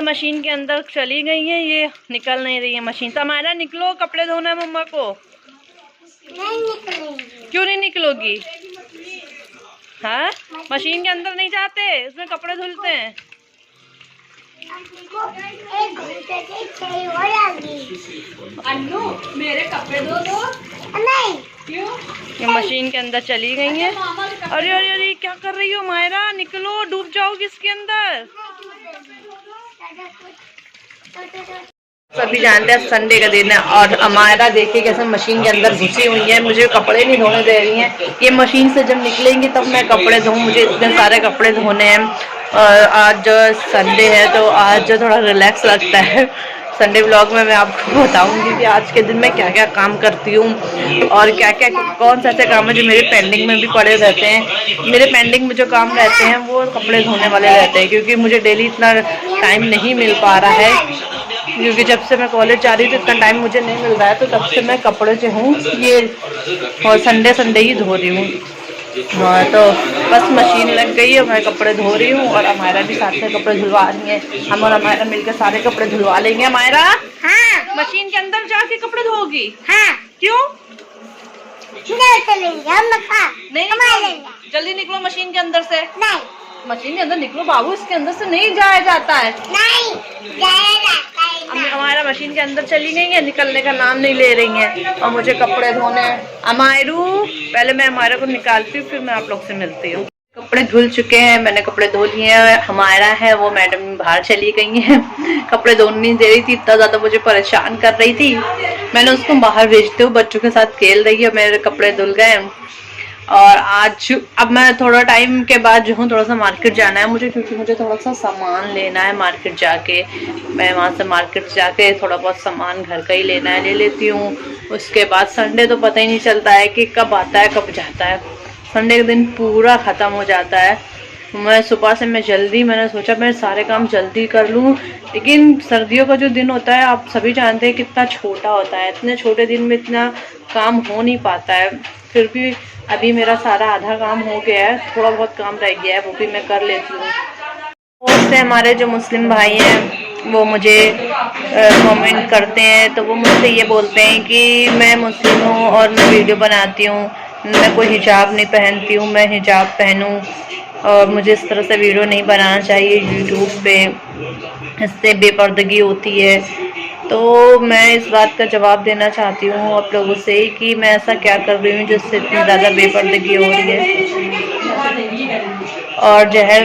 Machine के अंदर चली गई है, ये निकल नहीं रही है मशीन। तो हमारा निकलो, कपड़े धोना है मम्मा को। नहीं निकलेगी। क्यों नहीं निकलोगी? हाँ, मशीन के अंदर नहीं जाते, उसमें कपड़े धुलते हैं। एक घंटे की चाहिए हो जाएगी। अन्नू मेरे कपड़े धो दो। नहीं क्यों? ये मशीन के अंदर चली गई है। अरे अरे अरे, क्या कर रही हो मायरा? निकलो, डूब जाओगी इसके अंदर। सभी जानते हैं संडे का दिन है और अमायरा देखिए कैसे मशीन के अंदर घुसी हुई है, मुझे कपड़े नहीं धोने दे रही हैं। ये मशीन से जब निकलेंगी तब मैं कपड़े धोऊं, मुझे इतने सारे कपड़े धोने हैं। और आज संडे है तो आज जो थोड़ा रिलैक्स लगता है। संडे व्लॉग में मैं आपको बताऊंगी कि आज के दिन में क्या क्या काम करती हूँ और क्या क्या कौन से ऐसे काम है जो मेरे पेंडिंग में भी पड़े रहते हैं। मेरे पेंडिंग में जो काम रहते हैं वो कपड़े धोने वाले रहते हैं, क्योंकि मुझे डेली इतना टाइम नहीं मिल पा रहा है, क्योंकि जब से मैं कॉलेज जा रही हूँ तो इतना टाइम मुझे नहीं मिल रहा है। तो तब से मैं कपड़े जो हूँ ये और संडे ही धो रही हूँ। हाँ, तो बस मशीन लग गई है, मैं कपड़े धो रही हूँ और अमायरा भी साथ में कपड़े धुलवा रही है। हम और अमायरा मिलकर सारे कपड़े धुलवा लेंगे। अमायरा, हाँ मशीन के अंदर जाके कपड़े धोगी? हाँ क्यों नहीं चलेंगे हम लोग। नहीं लेंगे। जल्दी निकलो मशीन के अंदर से। नहीं मशीन के अंदर निकलो बाबू, इसके अंदर से नहीं जाया जाता है। नहीं जाएगा। हमारा मशीन के अंदर चली गई है, निकलने का नाम नहीं ले रही हैं और मुझे कपड़े धोने हैं। अमायरू, पहले मैं अमायरा को निकालती हूँ, फिर मैं आप लोग से मिलती हूँ। कपड़े धुल चुके हैं, मैंने कपड़े धो लिए हैं। हमारा है वो मैडम बाहर चली गई हैं, कपड़े धोने नहीं दे रही थी, इतना ज़्यादा मुझे परेशान कर रही थी। मैंने उसको बाहर भेजते हुए बच्चों के साथ खेल रही है, मेरे कपड़े धुल गए। और आज अब मैं थोड़ा टाइम के बाद जो हूँ थोड़ा सा मार्केट जाना है मुझे, क्योंकि मुझे थोड़ा सा सामान लेना है मार्केट जाके। मैं वहाँ से मार्केट जाके थोड़ा बहुत सामान घर का ही लेना है, ले लेती हूँ। उसके बाद संडे तो पता ही नहीं चलता है कि कब आता है कब जाता है। संडे के दिन पूरा ख़त्म हो जाता है। मैं सुबह से मैंने सोचा मैं सारे काम जल्दी कर लूँ, लेकिन सर्दियों का जो दिन होता है आप सभी जानते हैं कितना छोटा होता है। इतने छोटे दिन में इतना काम हो नहीं पाता है। फिर भी अभी मेरा सारा आधा काम हो गया है, थोड़ा बहुत काम रह गया है, वो भी मैं कर लेती हूँ। और से हमारे जो मुस्लिम भाई हैं वो मुझे कमेंट करते हैं, तो वो मुझसे ये बोलते हैं कि मैं मुस्लिम हूँ और मैं वीडियो बनाती हूँ, मैं कोई हिजाब नहीं पहनती हूँ, मैं हिजाब पहनूँ और मुझे इस तरह से वीडियो नहीं बनाना चाहिए यूट्यूब पे, इससे बेपर्दगी होती है। तो मैं इस बात का जवाब देना चाहती हूँ आप लोगों से कि मैं ऐसा क्या कर रही हूँ जिससे इतनी ज़्यादा बेपर्दगी हो रही है। और जो है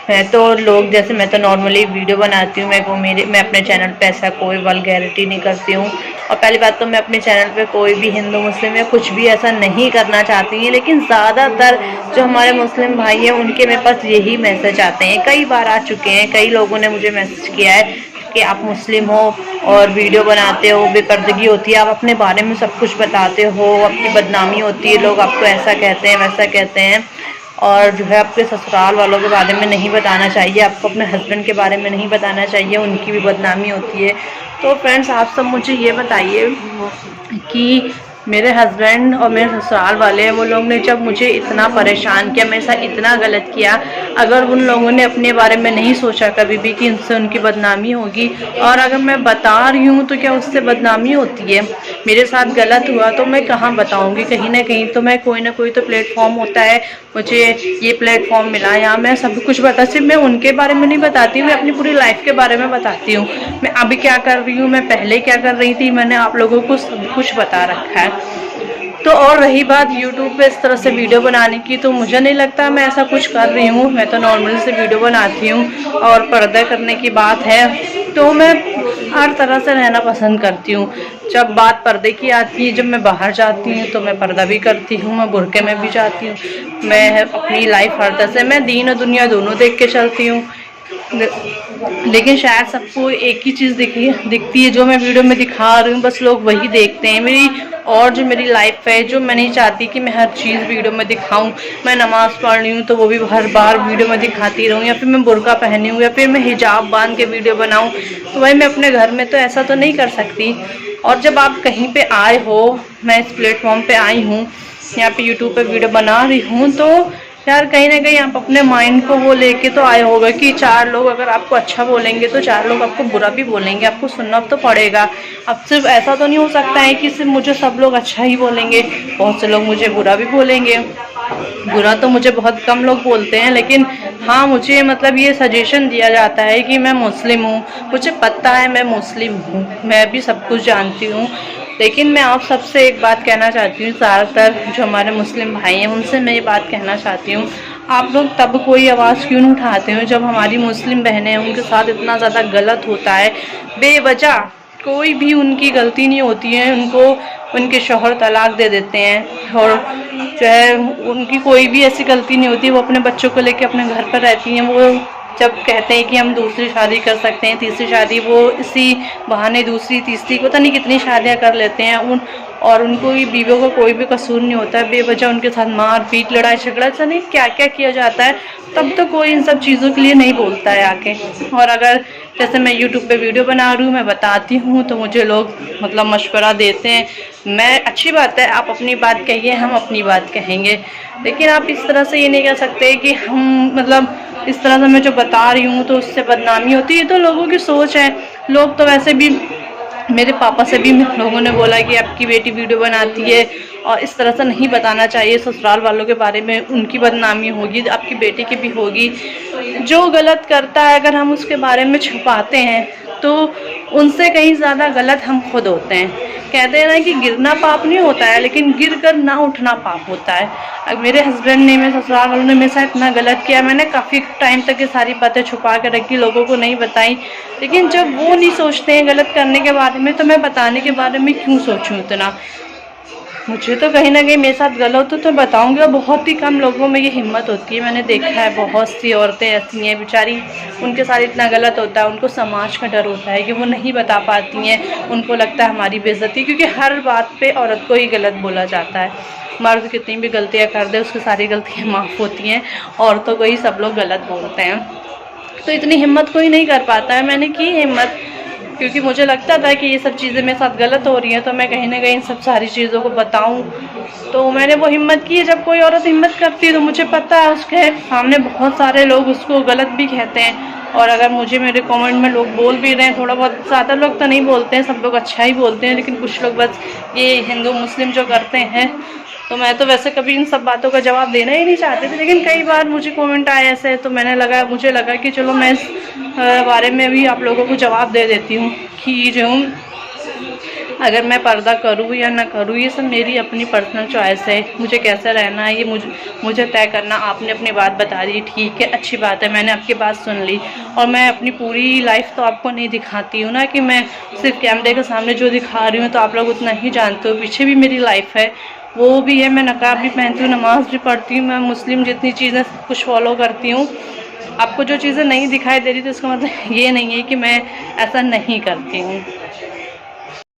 मैं तो नॉर्मली वीडियो बनाती हूँ, मैं अपने चैनल पे ऐसा कोई वल्गैरिटी नहीं करती हूँ। और पहली बात तो मैं अपने चैनल पे कोई भी हिंदू मुस्लिम या कुछ भी ऐसा नहीं करना चाहती है, लेकिन ज़्यादातर जो हमारे मुस्लिम भाई हैं उनके मेरे पास यही मैसेज आते हैं। कई बार आ चुके हैं, कई लोगों ने मुझे मैसेज किया है कि आप मुस्लिम हो और वीडियो बनाते हो, बेपर्दगी होती है, आप अपने बारे में सब कुछ बताते हो, अपनी बदनामी होती है, लोग आपको ऐसा कहते हैं वैसा कहते हैं, और जो है आपके ससुराल वालों के बारे में नहीं बताना चाहिए, आपको अपने हस्बैंड के बारे में नहीं बताना चाहिए, उनकी भी बदनामी होती है। तो फ्रेंड्स, आप सब मुझे ये बताइए कि मेरे हस्बैंड और मेरे ससुराल वाले वो लोग ने जब मुझे इतना परेशान किया, मेरे साथ इतना गलत किया, अगर उन लोगों ने अपने बारे में नहीं सोचा कभी भी कि इनसे उनकी बदनामी होगी, और अगर मैं बता रही हूँ तो क्या उससे बदनामी होती है? मेरे साथ गलत हुआ तो मैं कहाँ बताऊँगी? कहीं ना कहीं तो मैं कोई ना कोई तो प्लेटफॉर्म होता है, मुझे ये प्लेटफॉर्म मिला, यहाँ मैं सब कुछ बता, सिर्फ मैं उनके बारे में नहीं बताती, मैं अपनी पूरी लाइफ के बारे में बताती हूँ। मैं अभी क्या कर रही हूँ, मैं पहले क्या कर रही थी, मैंने आप लोगों को सब कुछ बता रखा है। तो और रही बात यूट्यूब पे इस तरह से वीडियो बनाने की, तो मुझे नहीं लगता मैं ऐसा कुछ कर रही हूँ। मैं तो नॉर्मली से वीडियो बनाती हूँ, और पर्दा करने की बात है तो मैं हर तरह से रहना पसंद करती हूँ। जब बात पर्दे की आती है, जब मैं बाहर जाती हूँ तो मैं पर्दा भी करती हूँ, मैं बुर्के में भी जाती हूँ, मैं अपनी लाइफ हर तरह से, मैं दीन और दुनिया दोनों देख के चलती हूँ। लेकिन शायद सबको एक ही चीज़ दिखती है जो मैं वीडियो में दिखा रही हूँ, बस लोग वही देखते हैं मेरी। और जो मेरी लाइफ है, जो मैं नहीं चाहती कि मैं हर चीज़ वीडियो में दिखाऊं। मैं नमाज़ पढ़ रही हूँ तो वो भी हर बार वीडियो में दिखाती रहूँ, या फिर मैं बुर्का पहनी हूँ, या फिर मैं हिजाब बांध के वीडियो बनाऊँ, तो भाई मैं अपने घर में तो ऐसा तो नहीं कर सकती। और जब आप कहीं पे आए हो, मैं इस प्लेटफॉर्म पे आई हूँ, यहाँ पे यूट्यूब पे वीडियो बना रही हूँ, तो यार कहीं ना कहीं आप अपने माइंड को वो लेके तो आए होगा कि 4 लोग अगर आपको अच्छा बोलेंगे तो 4 लोग आपको बुरा भी बोलेंगे, आपको सुनना तो पड़ेगा। अब सिर्फ ऐसा तो नहीं हो सकता है कि सिर्फ मुझे सब लोग अच्छा ही बोलेंगे, बहुत से लोग मुझे बुरा भी बोलेंगे। बुरा तो मुझे बहुत कम लोग बोलते हैं, लेकिन हाँ मुझे मतलब ये सजेशन दिया जाता है कि मैं मुस्लिम हूँ, मुझे पता है मैं मुस्लिम हूँ, मैं भी सब कुछ जानती हूँ। लेकिन मैं आप सबसे एक बात कहना चाहती हूँ, ज़्यादातर जो हमारे मुस्लिम भाई हैं उनसे मैं ये बात कहना चाहती हूँ, आप लोग तब कोई आवाज़ क्यों नहीं उठाते हो जब हमारी मुस्लिम बहनें हैं उनके साथ इतना ज़्यादा गलत होता है। बेवजह कोई भी उनकी गलती नहीं होती है, उनको उनके शौहर तलाक दे देते हैं, और जो है उनकी कोई भी ऐसी गलती नहीं होती, वो अपने बच्चों को लेके अपने घर पर रहती हैं। वो जब कहते हैं कि हम दूसरी शादी कर सकते हैं, तीसरी शादी, वो इसी बहाने दूसरी तीसरी पता नहीं कितनी शादियां कर लेते हैं और उनको भी बीवियों का कोई भी कसूर नहीं होता है। बेवजह उनके साथ मार पीट लड़ाई झगड़ा ऐसा नहीं क्या क्या किया जाता है, तब तो कोई इन सब चीज़ों के लिए नहीं बोलता है आके। और अगर जैसे मैं यूट्यूब पे वीडियो बना रही हूँ, मैं बताती हूँ, तो मुझे लोग मतलब मशवरा देते हैं। मैं अच्छी बात है, आप अपनी बात कहिए, हम अपनी बात कहेंगे, लेकिन आप इस तरह से ये नहीं कह सकते कि हम मतलब इस तरह से मैं जो बता रही हूँ तो उससे बदनामी होती है। ये तो लोगों की सोच है। लोग तो वैसे भी, मेरे पापा से भी लोगों ने बोला कि आपकी बेटी वीडियो बनाती है और इस तरह से नहीं बताना चाहिए, ससुराल वालों के बारे में उनकी बदनामी होगी, आपकी बेटी की भी होगी। जो गलत करता है अगर हम उसके बारे में छुपाते हैं तो उनसे कहीं ज़्यादा गलत हम खुद होते हैं। कहते हैं ना कि गिरना पाप नहीं होता है, लेकिन गिर कर ना उठना पाप होता है। अब मेरे हस्बैंड ने, मेरे ससुराल वालों ने मेरे साथ इतना गलत किया, मैंने काफ़ी टाइम तक ये सारी बातें छुपा कर रखी, लोगों को नहीं बताई। लेकिन जब वो नहीं सोचते हैं गलत करने के बारे में, तो मैं बताने के बारे में क्यों सोचूं इतना। मुझे तो कहीं ना कहीं मेरे साथ गलत हो तो बताऊंगी, और बहुत ही कम लोगों में ये हिम्मत होती है। मैंने देखा है बहुत सी औरतें ऐसी हैं बेचारी, उनके साथ इतना गलत होता है, उनको समाज का डर होता है कि वो नहीं बता पाती हैं, उनको लगता है हमारी बेइज्जती, क्योंकि हर बात पे औरत को ही गलत बोला जाता है। मर्द कितनी भी गलतियाँ कर दे उसकी सारी गलतियाँ माफ़ होती हैं, औरतों को ही सब लोग गलत बोलते हैं। तो इतनी हिम्मत कोई नहीं कर पाता है। मैंने की हिम्मत, क्योंकि मुझे लगता था कि ये सब चीज़ें मेरे साथ गलत हो रही हैं, तो मैं कहीं ना कहीं इन सब सारी चीज़ों को बताऊं। तो मैंने वो हिम्मत की है। जब कोई औरत हिम्मत करती है तो मुझे पता है उसके सामने बहुत सारे लोग उसको गलत भी कहते हैं, और अगर मुझे मेरे कमेंट में लोग बोल भी रहे हैं, थोड़ा बहुत, ज़्यादा लोग तो नहीं बोलते हैं, सब लोग अच्छा ही बोलते हैं, लेकिन कुछ लोग बस ये हिंदू मुस्लिम जो करते हैं, तो मैं तो वैसे कभी इन सब बातों का जवाब देना ही नहीं चाहती थी। लेकिन कई बार मुझे कमेंट आए ऐसे, तो मुझे लगा कि चलो मैं इस बारे में भी आप लोगों को जवाब दे देती हूँ कि जो अगर मैं पर्दा करूँ या ना करूँ, ये सब मेरी अपनी पर्सनल चॉइस है, मुझे कैसे रहना है ये मुझे तय करना। आपने अपनी बात बता दी, ठीक है, अच्छी बात है, मैंने आपकी बात सुन ली, और मैं अपनी पूरी लाइफ तो आपको नहीं दिखाती हूँ ना, कि मैं सिर्फ कैमरे के सामने जो दिखा रही हूँ तो आप लोग उतना ही जानते हो, पीछे भी मेरी लाइफ है, वो भी है। मैं नकाब भी पहनती हूँ, नमाज भी पढ़ती हूँ, मैं मुस्लिम जितनी चीज़ें कुछ फॉलो करती हूँ। आपको जो चीज़ें नहीं दिखाई दे रही तो इसका मतलब ये नहीं है कि मैं ऐसा नहीं करती हूँ।